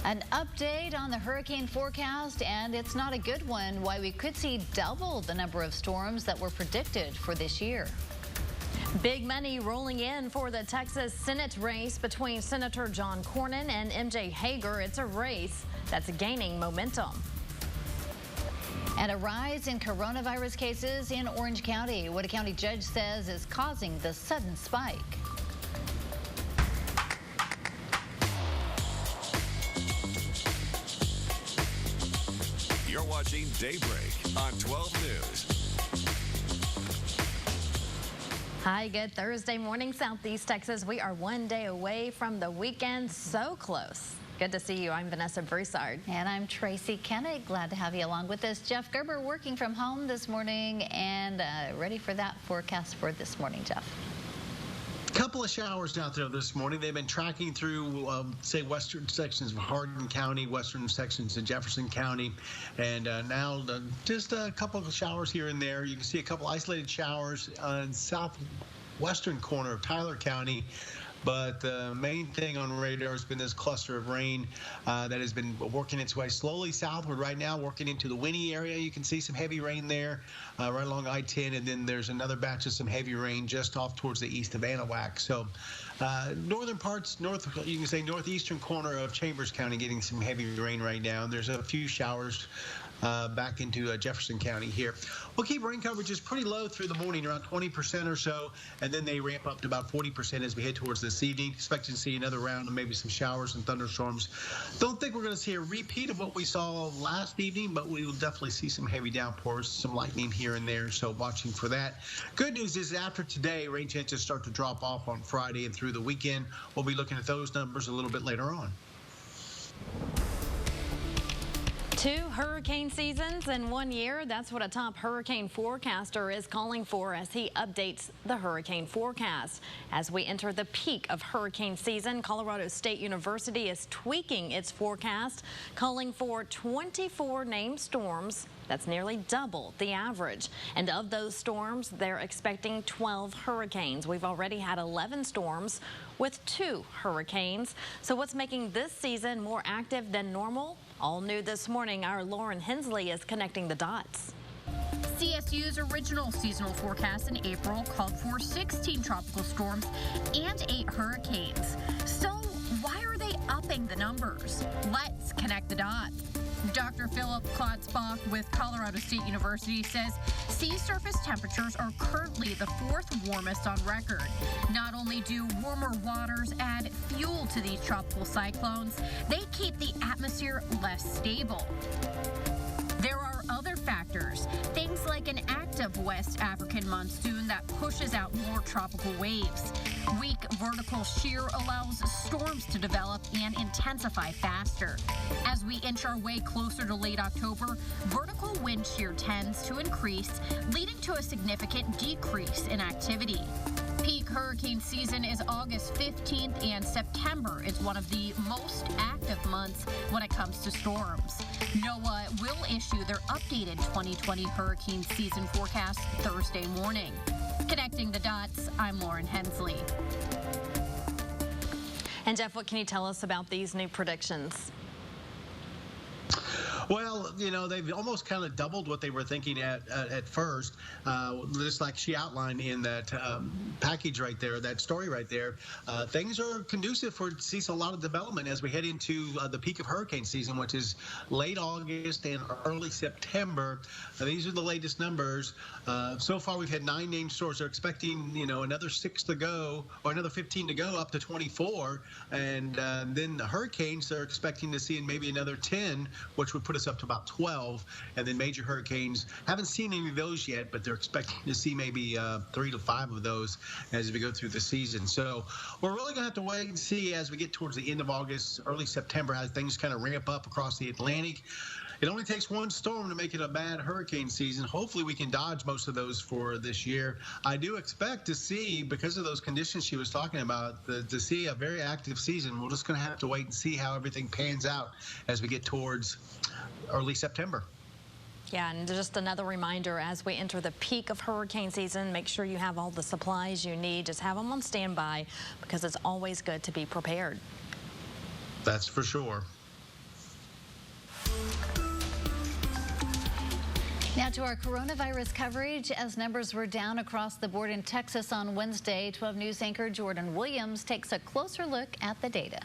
An update on the hurricane forecast, and it's not a good one. Why we could see double the number of storms that were predicted for this year. Big money rolling in for the Texas Senate race between Senator John Cornyn and MJ Hager. It's a race that's gaining momentum. And a rise in coronavirus cases in Orange County. What a county judge says is causing the sudden spike. You're watching Daybreak on 12 News. Hi, good Thursday morning, Southeast Texas. We are one day away from the weekend, so close. Good to see you. I'm Vanessa Broussard. And I'm Tracy Kennick. Glad to have you along with us. Jeff Gerber working from home this morning and ready for that forecast for this morning, Jeff. Couple of showers out there this morning. They've been tracking through, say, western sections of Hardin County, western sections of Jefferson County, and now just a couple of showers here and there. You can see a couple isolated showers on southwestern corner of Tyler County. But the main thing on radar has been this cluster of rain that has been working its way slowly southward right now, working into the Winnie area. You can see some heavy rain there right along I-10, and then there's another batch of some heavy rain just off towards the east of Anahuac. So northern parts, you can say northeastern corner of Chambers County getting some heavy rain right now. And there's a few showers back into Jefferson County here. We'll keep rain coverages pretty low through the morning, around 20% or so, and then they ramp up to about 40% as we head towards this evening. Expecting to see another round of maybe some showers and thunderstorms. Don't think we're going to see a repeat of what we saw last evening, but we will definitely see some heavy downpours, some lightning here and there, so watching for that. Good news is after today, rain chances start to drop off on Friday and through the weekend. We'll be looking at those numbers a little bit later on. 2 hurricane seasons in 1 year. That's what a top hurricane forecaster is calling for as he updates the hurricane forecast. As we enter the peak of hurricane season, Colorado State University is tweaking its forecast, calling for 24 named storms. That's nearly double the average. And of those storms, they're expecting 12 hurricanes. We've already had 11 storms with 2 hurricanes. So what's making this season more active than normal? All new this morning, our Lauren Hensley is connecting the dots. CSU's original seasonal forecast in April called for 16 tropical storms and 8 hurricanes. So why are they upping the numbers? Let's connect the dots. Dr. Philip Klotzbach with Colorado State University says sea surface temperatures are currently the 4th warmest on record. Not only do warmer waters add fuel to these tropical cyclones, they keep the atmosphere less stable. There are other factors, things like an active West African monsoon that pushes out more tropical waves. Weak vertical shear allows storms to develop and intensify faster. As we inch our way closer to late October, vertical wind shear tends to increase, leading to a significant decrease in activity. Peak hurricane season is August 15th, and September is one of the most active months when it comes to storms. NOAA will issue their updated 2020 hurricane season forecast Thursday morning. Connecting the dots, I'm Lauren Hensley. And Jeff, what can you tell us about these new predictions? Well, you know, they've almost kind of doubled what they were thinking at first, just like she outlined in that package right there, that story right there. Things are conducive for see a lot of development as we head into the peak of hurricane season, which is late August and early September. These are the latest numbers. So far, we've had 9 named storms. They're expecting, you know, another 6 to go, or another 15 to go, up to 24. And then the hurricanes, they're expecting to see maybe another 10, which would put us up to about 12. And then major hurricanes, haven't seen any of those yet, but they're expecting to see maybe 3 to 5 of those as we go through the season. So we're really going to have to wait and see as we get towards the end of August, early September, how things kind of ramp up across the Atlantic. It only takes one storm to make it a bad hurricane season. Hopefully we can dodge most of those for this year. I do expect to see, because of those conditions she was talking about, to see a very active season. We're just going to have to wait and see how everything pans out as we get towards early September. Yeah, and just another reminder, as we enter the peak of hurricane season, make sure you have all the supplies you need. Just have them on standby, because it's always good to be prepared. That's for sure. Now to our coronavirus coverage. As numbers were down across the board in Texas on Wednesday, 12 News anchor Jordan Williams takes a closer look at the data.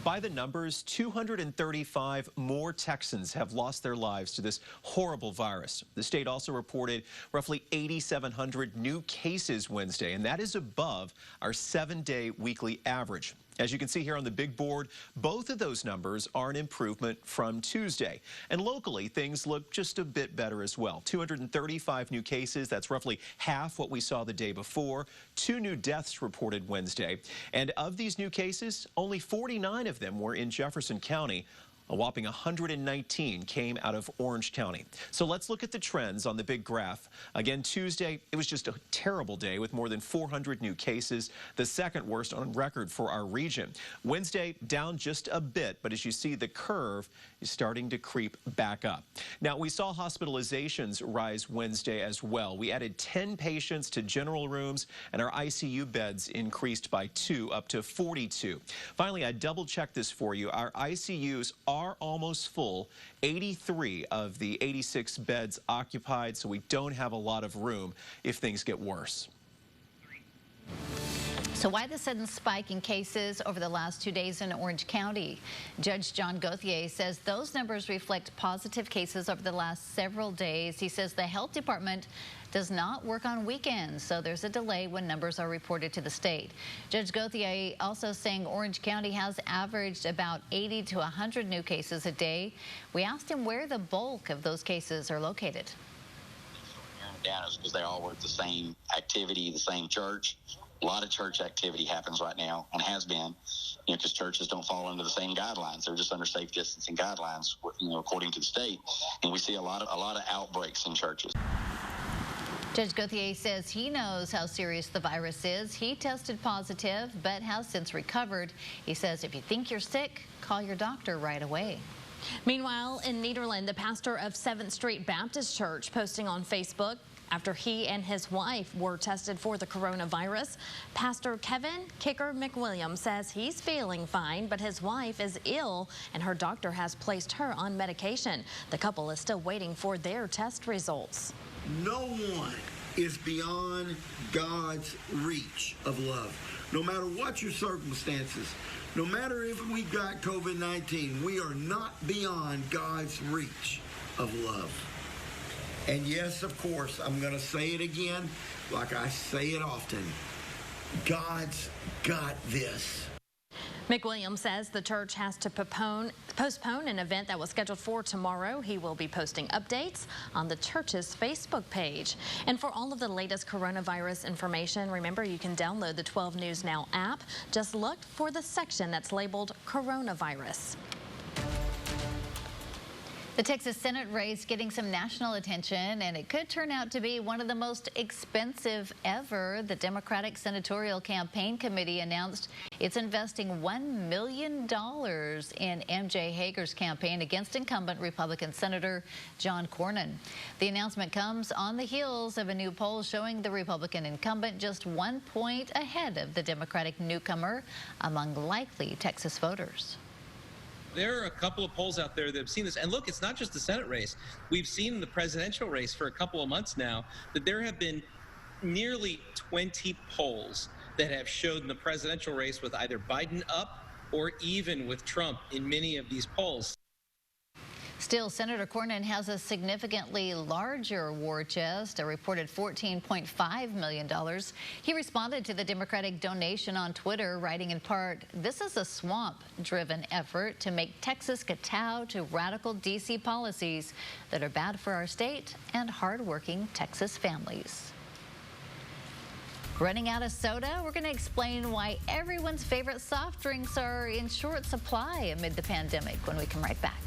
By the numbers, 235 more Texans have lost their lives to this horrible virus. The state also reported roughly 8,700 new cases Wednesday, and that is above our 7-day weekly average. As you can see here on the big board, both of those numbers are an improvement from Tuesday. And locally, things look just a bit better as well. 235 new cases, that's roughly half what we saw the day before. 2 new deaths reported Wednesday. And of these new cases, only 49 of them were in Jefferson County. A whopping 119 came out of Orange County. So let's look at the trends on the big graph. Again, Tuesday, it was just a terrible day with more than 400 new cases, the second worst on record for our region. Wednesday, down just a bit, but as you see, the curve is starting to creep back up. Now, we saw hospitalizations rise Wednesday as well. We added 10 patients to general rooms, and our ICU beds increased by 2, up to 42. Finally, I double-checked this for you. Our ICUs are almost full, 83 of the 86 beds occupied, so we don't have a lot of room if things get worse. So why the sudden spike in cases over the last 2 days in Orange County? Judge John Gauthier says those numbers reflect positive cases over the last several days. He says the health department does not work on weekends, so there's a delay when numbers are reported to the state. Judge Gauthier also saying Orange County has averaged about 80 to 100 new cases a day. We asked him where the bulk of those cases are located. Down is because they all work the same activity, the same church. A lot of church activity happens right now and has been, because churches don't fall under the same guidelines. They're just under safe distancing guidelines, according to the state. And we see a lot of outbreaks in churches. Judge Gauthier says he knows how serious the virus is. He tested positive, but has since recovered. He says if you think you're sick, call your doctor right away. Meanwhile, in Nederland, the pastor of 7th Street Baptist Church posting on Facebook after he and his wife were tested for the coronavirus. Pastor Kevin "Kicker" McWilliams says he's feeling fine, but his wife is ill and her doctor has placed her on medication. The couple is still waiting for their test results. No one is beyond God's reach of love. No matter what your circumstances, no matter if we've got COVID-19, we are not beyond God's reach of love. And yes, of course, I'm going to say it again, like I say it often. God's got this. McWilliams says the church has to postpone an event that was scheduled for tomorrow. He will be posting updates on the church's Facebook page. And for all of the latest coronavirus information, remember you can download the 12 News Now app. Just look for the section that's labeled coronavirus. The Texas Senate race getting some national attention, and it could turn out to be one of the most expensive ever. The Democratic Senatorial Campaign Committee announced it's investing $1 million in MJ Hager's campaign against incumbent Republican Senator John Cornyn. The announcement comes on the heels of a new poll showing the Republican incumbent just 1 point ahead of the Democratic newcomer among likely Texas voters. There are a couple of polls out there that have seen this. And look, it's not just the Senate race. We've seen the presidential race for a couple of months now, that there have been nearly 20 polls that have shown the presidential race with either Biden up or even with Trump in many of these polls. Still, Senator Cornyn has a significantly larger war chest, a reported $14.5 million. He responded to the Democratic donation on Twitter, writing in part, "This is a swamp-driven effort to make Texas kowtow to radical D.C. policies that are bad for our state and hardworking Texas families." Running out of soda? We're going to explain why everyone's favorite soft drinks are in short supply amid the pandemic when we come right back.